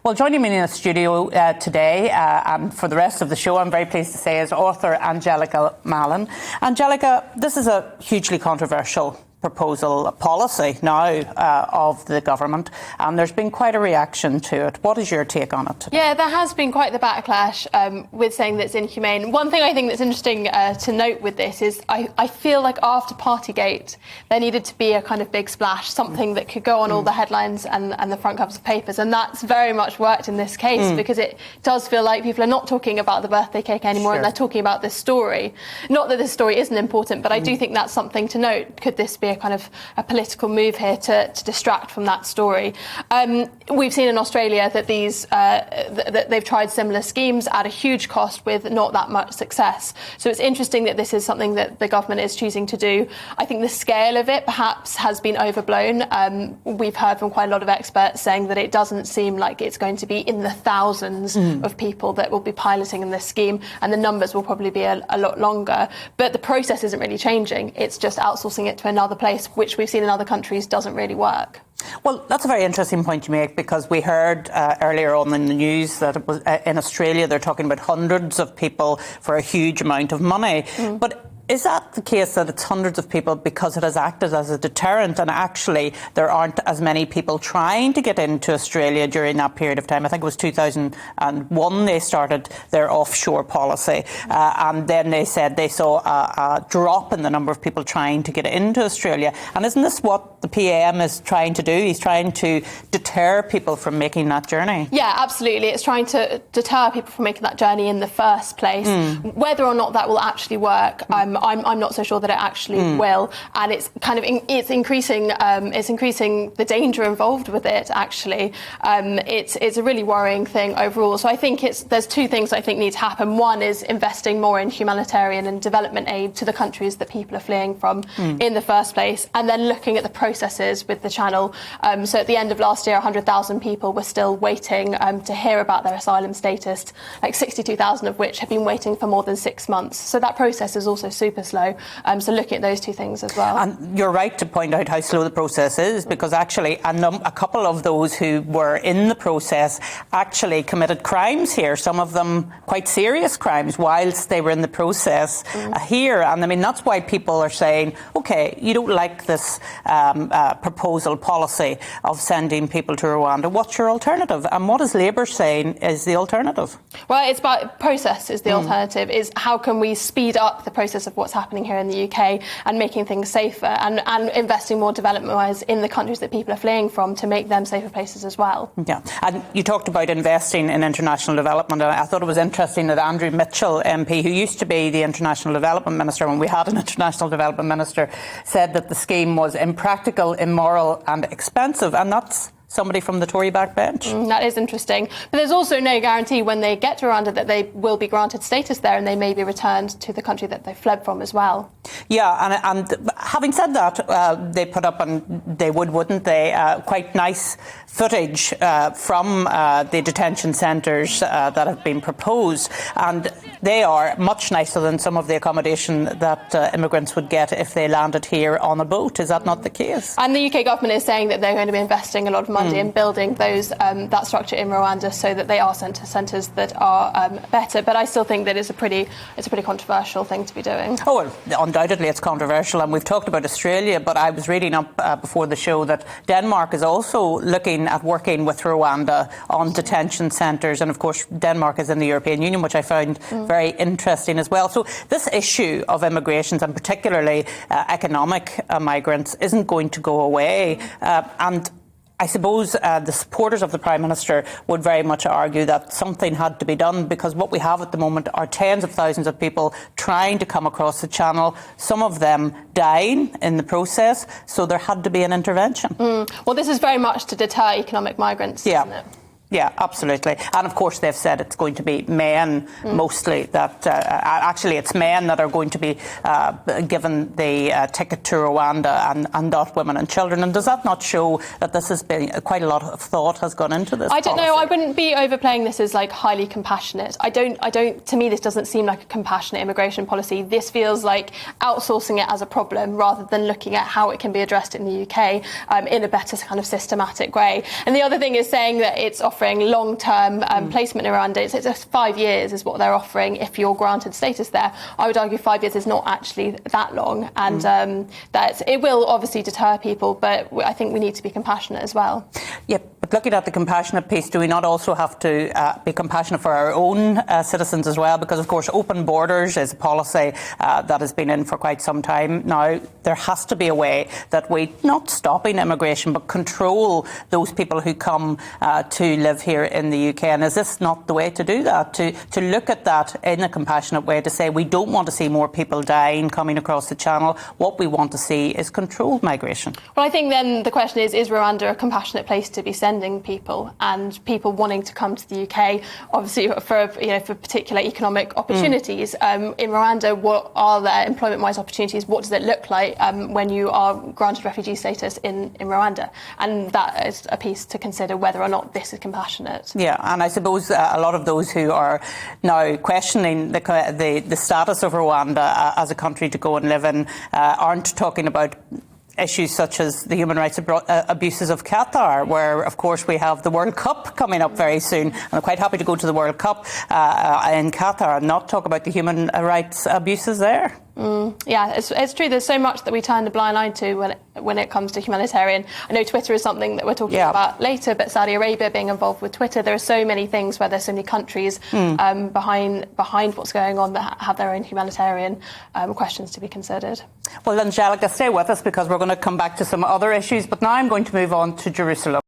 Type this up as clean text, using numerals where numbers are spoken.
Well, joining me in the studio today and for the rest of the show, I'm very pleased to say, is author Angelica Malin. Angelica, this is a hugely controversial proposal, policy now of the government, and there's been quite a reaction to it. What is your take on it? Yeah, there has been quite the backlash with saying that it's inhumane. One thing I think that's interesting to note with this is I feel like after Partygate there needed to be a kind of big splash, something that could go on all the headlines and the front covers of papers, and that's very much worked in this case because it does feel like people are not talking about the birthday cake anymore. Sure. And they're talking about this story. Not that this story isn't important, but I do think that's something to note. Could this be a kind of a political move here to distract from that story? We've seen in Australia that that they've tried similar schemes at a huge cost with not that much success. So it's interesting that this is something that the government is choosing to do. I think the scale of it perhaps has been overblown. We've heard from quite a lot of experts saying that it doesn't seem like it's going to be in the thousands of people that will be piloting in this scheme, and the numbers will probably be a lot longer. But the process isn't really changing. It's just outsourcing it to another place, which we've seen in other countries doesn't really work. Well, that's a very interesting point you make, because we heard earlier on in the news that it was, in Australia they're talking about hundreds of people for a huge amount of money. But is that the case, that it's hundreds of people because it has acted as a deterrent, and actually there aren't as many people trying to get into Australia during that period of time? I think it was 2001 they started their offshore policy, and then they said they saw a drop in the number of people trying to get into Australia. And isn't this what the PM is trying to do? He's trying to deter people from making that journey. Yeah, absolutely. It's trying to deter people from making that journey in the first place. Whether or not that will actually work, I'm not so sure that it actually will, and it's kind of it's increasing the danger involved with it. Actually, it's a really worrying thing overall. So I think there's two things I think need to happen. One is investing more in humanitarian and development aid to the countries that people are fleeing from in the first place, and then looking at the processes with the channel. So at the end of last year, 100,000 people were still waiting to hear about their asylum status, like 62,000 of which have been waiting for more than 6 months. So that process is also super slow. So looking at those two things as well. And you're right to point out how slow the process is, because actually a couple of those who were in the process actually committed crimes here, some of them quite serious crimes, whilst they were in the process here. And I mean, that's why people are saying, OK, you don't like this proposal policy of sending people to Rwanda. What's your alternative? And what is Labour saying is the alternative? Well, it's about process is the alternative. Is how can we speed up the process of what's happening here in the UK and making things safer, and investing more development-wise in the countries that people are fleeing from to make them safer places as well. Yeah, and you talked about investing in international development. I thought it was interesting that Andrew Mitchell MP, who used to be the International Development Minister when we had an International Development Minister, said that the scheme was impractical, immoral and expensive, and that's somebody from the Tory backbench. That is interesting. But there's also no guarantee when they get to Rwanda that they will be granted status there, and they may be returned to the country that they fled from as well. Yeah, and having said that, they put up, and they wouldn't they, quite nice footage from the detention centres that have been proposed, and they are much nicer than some of the accommodation that immigrants would get if they landed here on a boat. Is that not the case? And the UK government is saying that they're going to be investing a lot of money in building those that structure in Rwanda, so that they are sent to centres that are better. But I still think that it's a pretty controversial thing to be doing. Oh, well, undoubtedly it's controversial, and we've talked about Australia, but I was reading up before the show that Denmark is also looking at working with Rwanda on detention centres, and of course Denmark is in the European Union, which I found very interesting as well. So this issue of immigrations, and particularly economic migrants, isn't going to go away, and I suppose the supporters of the Prime Minister would very much argue that something had to be done, because what we have at the moment are tens of thousands of people trying to come across the Channel, some of them dying in the process, so there had to be an intervention. Well, this is very much to deter economic migrants, isn't it? Yeah, absolutely. And of course they've said it's going to be men mostly that actually it's men that are going to be given the ticket to Rwanda and not women and children. And does that not show that this has been quite a lot of thought has gone into this? I don't know. I wouldn't be overplaying this as like highly compassionate. I don't to me this doesn't seem like a compassionate immigration policy. This feels like outsourcing it as a problem rather than looking at how it can be addressed in the UK in a better kind of systematic way. And the other thing is saying that it's offering offering long-term placement in Rwanda. It's 5 years is what they're offering if you're granted status there. I would argue 5 years is not actually that long, and that it will obviously deter people, but I think we need to be compassionate as well. Yeah, but looking at the compassionate piece, do we not also have to be compassionate for our own citizens as well? Because, of course, open borders is a policy that has been in for quite some time now. There has to be a way that we, not stopping immigration, but control those people who come to live here in the UK. And is this not the way to do that? To look at that in a compassionate way, to say we don't want to see more people dying coming across the Channel. What we want to see is controlled migration. Well, I think then the question is Rwanda a compassionate place to be sending people, and people wanting to come to the UK, obviously for particular economic opportunities. In Rwanda, what are their employment-wise opportunities? What does it look like when you are granted refugee status in Rwanda? And that is a piece to consider whether or not this is compassionate. Yeah, and I suppose a lot of those who are now questioning the status of Rwanda as a country to go and live in aren't talking about issues such as the human rights abuses of Qatar, where, of course, we have the World Cup coming up very soon. And I'm quite happy to go to the World Cup in Qatar and not talk about the human rights abuses there. Yeah, it's true. There's so much that we turn a blind eye to when it comes to humanitarian. I know Twitter is something that we're talking about later, but Saudi Arabia being involved with Twitter, there are so many things where there's so many countries behind what's going on that have their own humanitarian questions to be considered. Well, Angelica, stay with us because we're going to come back to some other issues, but now I'm going to move on to Jerusalem.